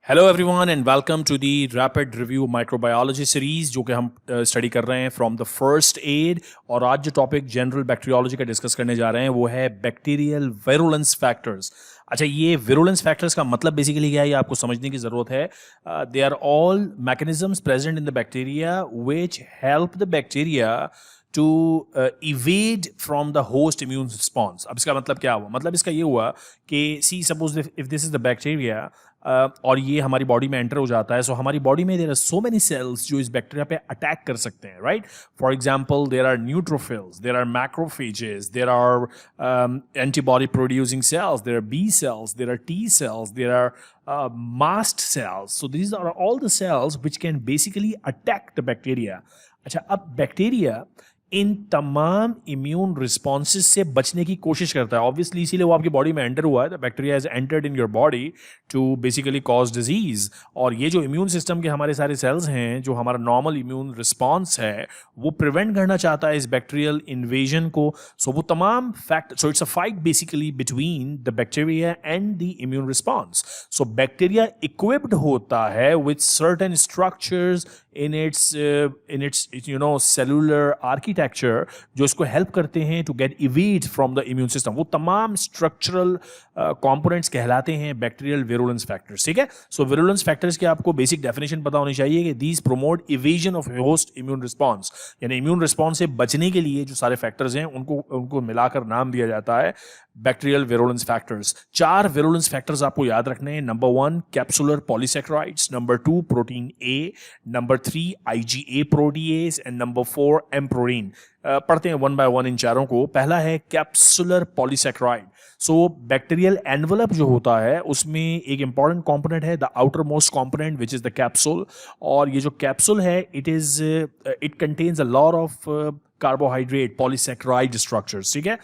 Hello everyone and welcome to the rapid review microbiology series जो कि हम study कर रहे हैं फ्रॉम द फर्स्ट एड। और आज जो टॉपिक जनरल बैक्टीरियोलॉजी का डिस्कस करने जा रहे हैं वो है बैक्टीरियल विरुलेंस फैक्टर्स। अच्छा, ये विरुलेंस फैक्टर्स का मतलब बेसिकली क्या है, ये आपको समझने की जरूरत है। They are all mechanisms present in the bacteria which help the bacteria to evade from the host immune response. अब इसका मतलब क्या हुआ? मतलब इसका ये हुआ कि see suppose if this is the bacteria और ये हमारी बॉडी में एंटर हो जाता है, सो हमारी बॉडी में there are so many cells जो इस बैक्टीरिया पे अटैक कर सकते हैं, right? For example there are neutrophils, there are macrophages, there are antibody producing cells, there are B cells, there are T cells, there are mast cells. So these are all the cells which can basically attack the bacteria. अच्छा, अब bacteria इन तमाम immune responses से बचने की कोशिश करता है। Obviously इसीलिए वो आपकी बॉडी में एंटर हुआ है। The bacteria has entered in your body to basically cause disease. और ये जो इम्यून सिस्टम के हमारे सारे सेल्स हैं, जो हमारा नॉर्मल इम्यून रिस्पॉन्स है, वो प्रिवेंट करना चाहता है इस बैक्टीरियल इन्वेजन को। सो वो तमाम fact, so it's a fight basically between the bacteria and the immune response. So bacteria equipped होता है with certain structures in its cellular architecture जो इसको हेल्प करते हैं to get evade from the immune system। वो तमाम structural components कहलाते हैं बैक्टीरियल विरुलेंस फैक्टर्स। ठीक है, सो विरुलेंस फैक्टर्स की आपको बेसिक डेफिनेशन पता होनी चाहिए कि these promote evasion of host immune response, यानी इम्यून रिस्पॉन्स से बचने के लिए जो सारे फैक्टर्स हैं उनको मिलाकर नाम दिया जाता है bacterial virulence factors. 4 virulence factors आपको याद रखने हैं। Number 1 capsular polysaccharides, number 2 protein A, number 3 IgA protease and number 4 M protein. पढ़ते हैं वन बाय वन इन चारों को। पहला है कैप्सुलर पॉलीसैकेराइड। सो बैक्टीरियल एनवलप जो होता है उसमें एक इंपॉर्टेंट कंपोनेंट है the outer most component which is the capsule. और ये जो कैप्सूल है it contains a lot of carbohydrate polysaccharide structures, ठीक है,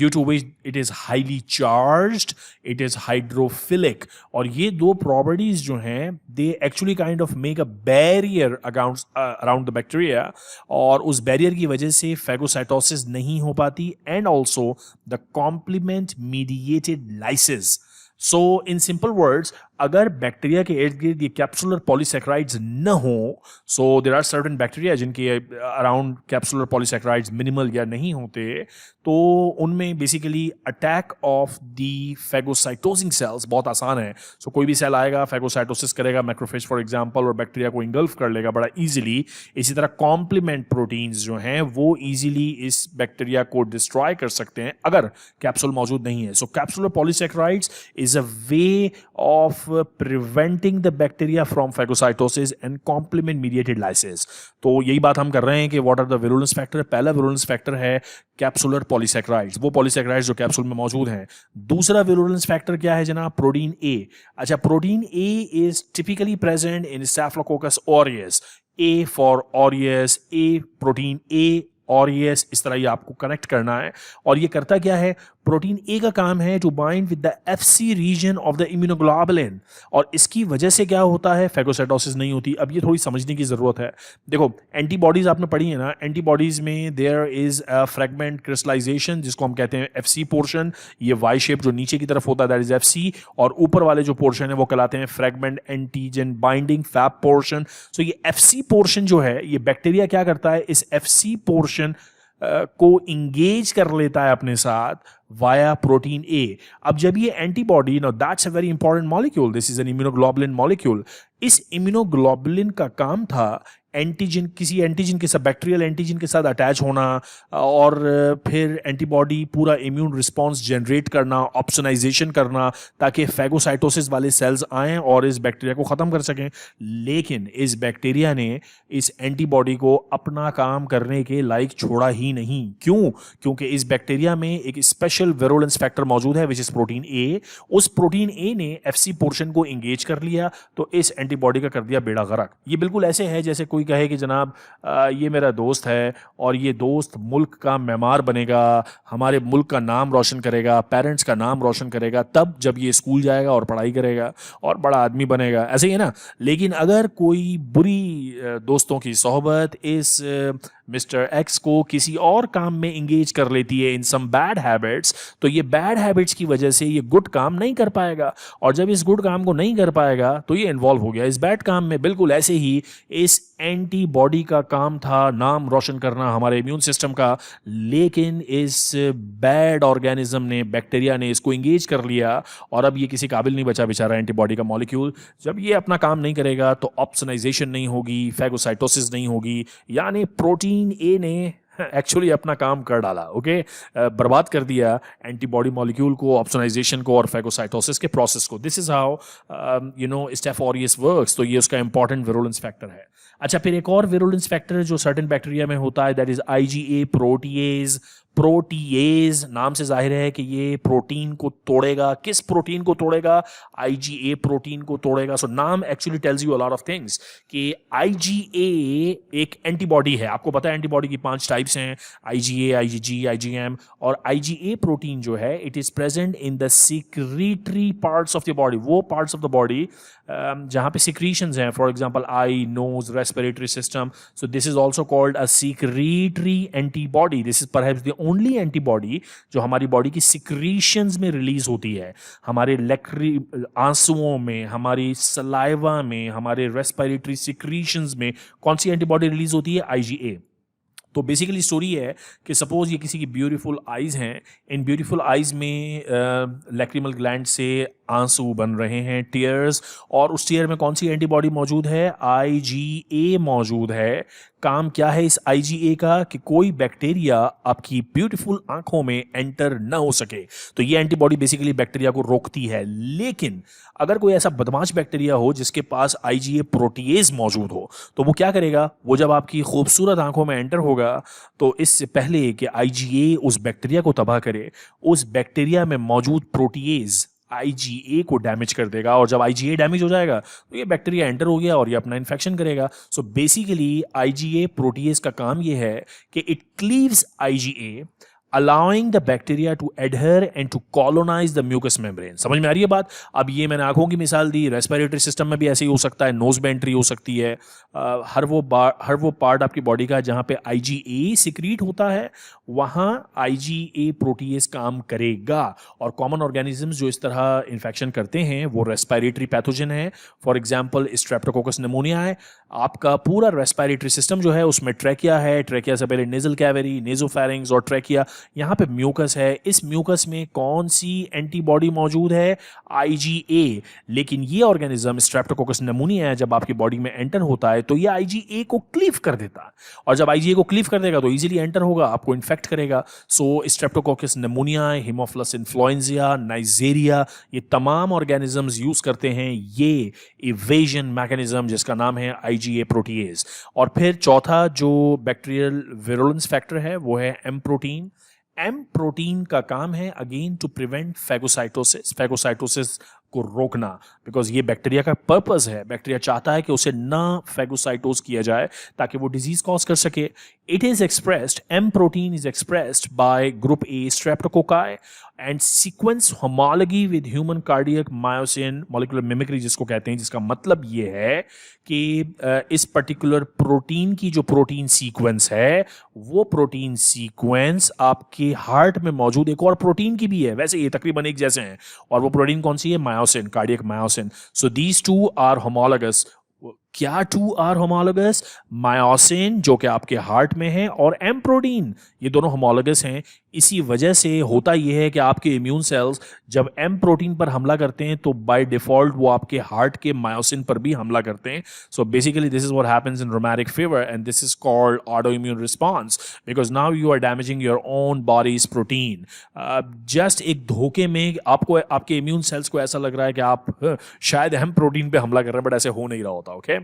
due to which it is highly charged, it is hydrophilic। और ये दो properties जो हैं they actually kind of make a barrier around the bacteria, और उस barrier की वजह से phagocytosis नहीं हो पाती and also the complement mediated lysis। So in simple words, अगर बैक्टीरिया के इर्द गिर्द ये कैप्सुलर पॉलीसैकेराइड्स न हो, so there are certain bacteria जिनके अराउंड कैप्सुलर पॉलीसैकेराइड्स मिनिमल या नहीं होते, तो उनमें basically attack of the phagocytosing cells बहुत आसान है। सो कोई भी सेल आएगा, फैगोसाइटोसिस करेगा, मैक्रोफेज फॉर एग्जांपल, और बैक्टीरिया को इंगल्फ कर लेगा बड़ा इजीली। इसी तरह कॉम्प्लीमेंट प्रोटीन्स जो हैं वो इजीली इस बैक्टीरिया को डिस्ट्रॉय कर सकते हैं अगर कैप्सूल मौजूद नहीं है। So capsular polysaccharides is a way of preventing the bacteria from phagocytosis and complement mediated lysis। तो यही बात हम कर रहे हैं कि what are the virulence factor। पहला virulence factor है कैप्सुलर पॉलीसैकेराइड्स, वो पॉलीसैकेराइड्स जो कैप्सूल में मौजूद हैं। दूसरा विरुलेंस फैक्टर क्या है जनाब? Protein A. अच्छा, protein A is typically present in Staphylococcus aureus. A for aureus, A protein A aureus, इस तरह ये आपको कनेक्ट करना है। और ये करता क्या है? प्रोटीन ए का काम है to bind with the Fc region of the immunoglobulin, और इसकी वजह से क्या होता है? फैगोसाइटोसिस नहीं होती। अब ये थोड़ी समझने की जरूरत है। देखो, एंटीबॉडीज आपने पढ़ी है ना, एंटीबॉडीज में there is a fragment crystallization जिसको हम कहते हैं एफसी पोर्शन। ये वाई शेप जो नीचे की तरफ होता है दैट इज एफसी, और ऊपर वाले जो पोर्शन है वो कहलाते हैं fragment antigen binding Fab portion. So ये एफसी पोर्शन जो है, ये बैक्टीरिया क्या करता है? इस एफसी पोर्शन को इंगेज कर लेता है अपने साथ वाया प्रोटीन ए। अब जब ये antibody, no that's a very important molecule, this is an immunoglobulin molecule. इस इम्यूनोग्लोबुलिन का काम था एंटीजन, किसी एंटीजन के साथ, बैक्टीरियल एंटीजन के साथ अटैच होना, और फिर एंटीबॉडी पूरा इम्यून रिस्पॉन्स जनरेट करना, ऑप्सोनाइजेशन करना, ताकि फैगोसाइटोसिस वाले सेल्स आएं और इस बैक्टीरिया को ख़त्म कर सकें। लेकिन इस बैक्टीरिया ने इस एंटीबॉडी को अपना काम करने के लायक छोड़ा ही नहीं। क्यों? क्योंकि इस बैक्टीरिया में एक स्पेशल विरुलेंस फैक्टर मौजूद है विच इज प्रोटीन ए। उस प्रोटीन ए ने एफसी पोर्शन को इंगेज कर लिया, तो इस एंटीबॉडी का कर दिया बेड़ा गर्क। ये बिल्कुल ऐसे है जैसे कोई कहे कि जनाब ये मेरा दोस्त है और ये दोस्त मुल्क का मेमार बनेगा, हमारे मुल्क का नाम रोशन करेगा, पेरेंट्स का नाम रोशन करेगा तब जब ये स्कूल जाएगा और पढ़ाई करेगा और बड़ा आदमी बनेगा, ऐसे ही है ना। लेकिन अगर कोई बुरी दोस्तों की सोहबत इस मिस्टर एक्स को किसी और काम में इंगेज कर लेती है इन सम बैड हैबिट्स, तो ये बैड हैबिट्स की वजह से ये गुड काम नहीं कर पाएगा, और जब इस गुड काम को नहीं कर पाएगा तो ये इन्वॉल्व हो गया इस बैड काम में। बिल्कुल ऐसे ही इस एंटीबॉडी का काम था नाम रोशन करना हमारे इम्यून सिस्टम का, लेकिन इस बैड ऑर्गेनिज्म ने, बैक्टीरिया ने इसको इंगेज कर लिया और अब ये किसी काबिल नहीं बचा बेचारा एंटीबॉडी का मॉलिक्यूल। जब ये अपना काम नहीं करेगा तो ऑप्सोनाइजेशन नहीं होगी, फैगोसाइटोसिस नहीं होगी, यानी प्रोटीन ए ने एक्चुअली अपना काम कर डाला। ओके, बर्बाद कर दिया एंटीबॉडी मॉलिक्यूल को, ऑप्सोनाइजेशन को और फैगोसाइटोसिस के प्रोसेस को। This is how staph aureus works. तो ये उसका इंपॉर्टेंट विरुलेंस फैक्टर है। अच्छा, फिर एक और विरुलेंस फैक्टर जो सर्टेन बैक्टीरिया में होता है, that is IgA protease. Protease नाम से जाहिर है कि ये प्रोटीन को तोड़ेगा। किस प्रोटीन को तोड़ेगा? आईजीए प्रोटीन को तोड़ेगा। सो नाम actually tells you a lot of things कि आईजीए एक एंटीबॉडी है। आपको पता है एंटीबॉडी की 5 टाइप्स हैं, आईजीए, आईजीजी, आईजीएम। और आईजीए प्रोटीन जो है it is present in the secretory parts of the body, वो पार्ट्स ऑफ द बॉडी जहां पे सिक्रीशंस हैं, for example I, knows, respiratory system. So this is also called a secretory antibody. This is perhaps the only antibody जो हमारी body की secretions में release होती है, हमारे आंसुओं में, हमारी सलाइवा में, हमारे रेस्पिरेटरी सिक्रीशंस में कौन सी एंटीबॉडी रिलीज होती है? आईजीए। तो बेसिकली स्टोरी है कि सपोज ये किसी की ब्यूटीफुल आइज़ हैं, इन ब्यूटीफुल आइज़ में लैक्रिमल ग्लैंड से आंसू बन रहे हैं, टीयर्स, और उस टीयर में कौन सी एंटीबॉडी मौजूद है? आईजीए मौजूद है। काम क्या है इस आईजीए का? कि कोई बैक्टीरिया आपकी ब्यूटीफुल आंखों में एंटर ना हो सके। तो ये एंटीबॉडी बेसिकली बैक्टीरिया को रोकती है। लेकिन अगर कोई ऐसा बदमाश बैक्टीरिया हो जिसके पास आईजीए प्रोटीएज मौजूद हो, तो वो क्या करेगा? वो जब आपकी खूबसूरत आंखों में एंटर होगा तो इससे पहले कि आईजीए उस बैक्टीरिया को तबाह करे, उस बैक्टीरिया में मौजूद प्रोटीएज आईजीए को डैमेज कर देगा। और जब आईजीए डैमेज हो जाएगा तो ये बैक्टीरिया एंटर हो गया और ये अपना इन्फेक्शन करेगा। सो बेसिकली आईजीए प्रोटीएज का काम ये है कि it cleaves IgA, allowing the bacteria to adhere and to colonize the mucous membrane। समझ में आ रही है बात? अब ये मैंने आंखों की मिसाल दी, रेस्पिरेटरी सिस्टम में भी ऐसे ही हो सकता है, नोज में एंट्री हो सकती है। हर वो पार्ट आपकी बॉडी का जहाँ पे आईजीए सिक्रीट होता है वहाँ आईजीए प्रोटीएज काम करेगा। और कॉमन ऑर्गेनिजम्स जो इस तरह इन्फेक्शन करते हैं वो रेस्पिरेटरी पैथोजन है। फॉर एग्जाम्पल स्ट्रेप्टोकोकस निमोनिया है। आपका पूरा रेस्पिरेटरी सिस्टम जो है उसमें ट्रैकिया है, ट्रैकिया से पहले नेजल कैविटी, नेजोफेरिंग्स और ट्रैकिया, यहाँ पे म्यूकस है। इस म्यूकस में कौन सी एंटीबॉडी मौजूद है? आईजीए। लेकिन ये ऑर्गेनिज्म स्ट्रेप्टोकोकस निमोनिया है, जब आपकी बॉडी में एंटर होता है तो ये आईजीए को क्लीव कर देता है, और जब आईजीए को क्लीव कर देगा तो इजीली एंटर होगा, आपको इन्फेक्ट करेगा। So Streptococcus pneumoniae, Haemophilus influenzae, Neisseria, ये तमाम ऑर्गेनिजम्स यूज करते हैं ये इवेजन मैकेनिज्म जिसका नाम है आईजीए प्रोटीएज। और फिर चौथा जो बैक्टीरियल विरुलेंस फैक्टर है वो है एम प्रोटीन। एम प्रोटीन का काम है अगेन टू प्रिवेंट फैगोसाइटोसिस को रोकना, बिकॉज ये बैक्टीरिया का पर्पस है। बैक्टीरिया चाहता है कि उसे ना फैगोसाइटोस किया जाए ताकि वो डिजीज कॉज कर सके। It is expressed, M protein is expressed by group A streptococci and sequence homology with human cardiac myosin molecular mimicry जिसको कहते हैं, जिसका मतलब ये है कि इस पर्टिकुलर प्रोटीन की जो प्रोटीन सीक्वेंस है वो प्रोटीन सीक्वेंस आपके हार्ट में मौजूद एक और प्रोटीन की भी है। वैसे ये तकरीबन एक जैसे हैं, और वो प्रोटीन कौन सी है? Myosin, cardiac myosin. So these two are homologous. क्या टू आर होमोलॉगस? मायोसिन जो कि आपके हार्ट में है और एम प्रोटीन, ये दोनों होमोलॉगस हैं। इसी वजह से होता यह है कि आपके इम्यून सेल्स जब एम प्रोटीन पर हमला करते हैं तो बाय डिफॉल्ट वो आपके हार्ट के मायोसिन पर भी हमला करते हैं। So basically this is what happens in rheumatic fever and this is called autoimmune response because now you are damaging your own body's protein. Just एक धोखे में आपको, आपके इम्यून सेल्स को ऐसा लग रहा है कि आप शायद एम प्रोटीन पे हमला कर रहे हैं, बट ऐसे हो नहीं रहा होता। ओके,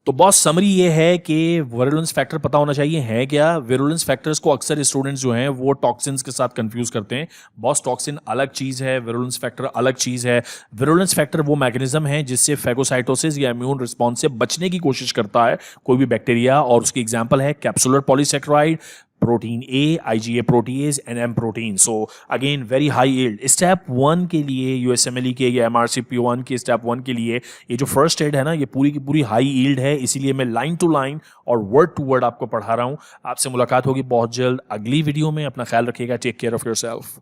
तो बॉस समरी ये है कि विरुलेंस फैक्टर पता होना चाहिए है क्या। विरुलेंस फैक्टर्स को अक्सर स्टूडेंट्स जो हैं वो टॉक्सिन्स के साथ कंफ्यूज करते हैं। बॉस टॉक्सिन अलग चीज है, विरुलेंस फैक्टर अलग चीज है। विरुलेंस फैक्टर वो मैकेनिज्म है जिससे फैगोसाइटोसिस या इम्यून रिस्पॉन्स से बचने की कोशिश करता है कोई भी बैक्टीरिया, और उसकी एग्जांपल है capsular polysaccharide, protein A, IgA proteases and M protein. So again very high yield. Step 1 के लिए USMLE के या MRCP1 के स्टेप 1 के लिए ये जो फर्स्ट एड है ना, ये पूरी की पूरी हाई यील्ड है, इसीलिए मैं लाइन टू लाइन और वर्ड टू वर्ड आपको पढ़ा रहा हूँ. आपसे मुलाकात होगी बहुत जल्द अगली वीडियो में. अपना ख्याल रखिएगा. Take care of yourself.